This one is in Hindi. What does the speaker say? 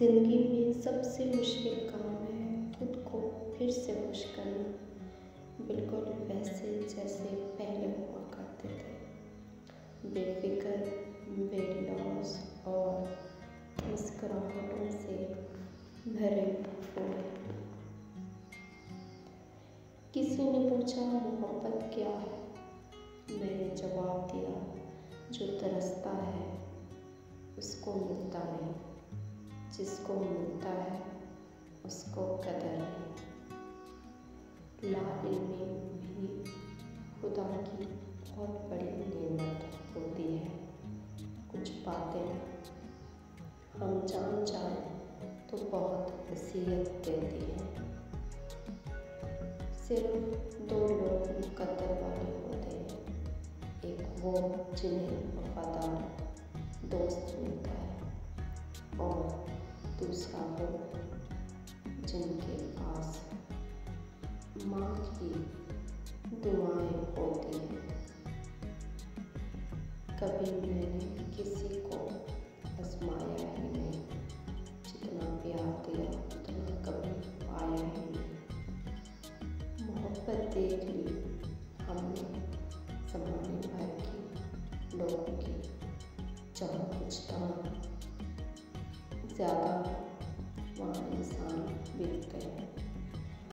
ज़िंदगी में सबसे मुश्किल काम है खुद को फिर से खुश करना, बिल्कुल वैसे जैसे पहले हुआ करते थे। बेफिक्र, बेलौस और मुस्कुराहटों से भरे हुए। किसी ने पूछा मोहब्बत क्या है, मैंने जवाब दिया जो तरसता है उसको मिलता नहीं, जिसको मिलता है उसको कदर नहीं। लाइल्मी भी खुदा की बहुत बड़ी नेमत होती है। कुछ बातें हम जान जाएं तो बहुत वसीयत देती हैं। सिर्फ दो लोग मुकद्दर वाले होते हैं, एक वो जिन्हें वफादार दोस्त मिलता है और दूसरा वो जिनके पास माँ की दुआएं होती हैं। कभी मैंने किसी को आजमाया ही नहीं, जितना प्यार दिया उतना कभी पाया ही नहीं। मोहब्बत देख ली हमने ज़माने भर की लोगों की, जहाँ कुछ दाम ज़्यादा वहाँ इंसान बिक गए।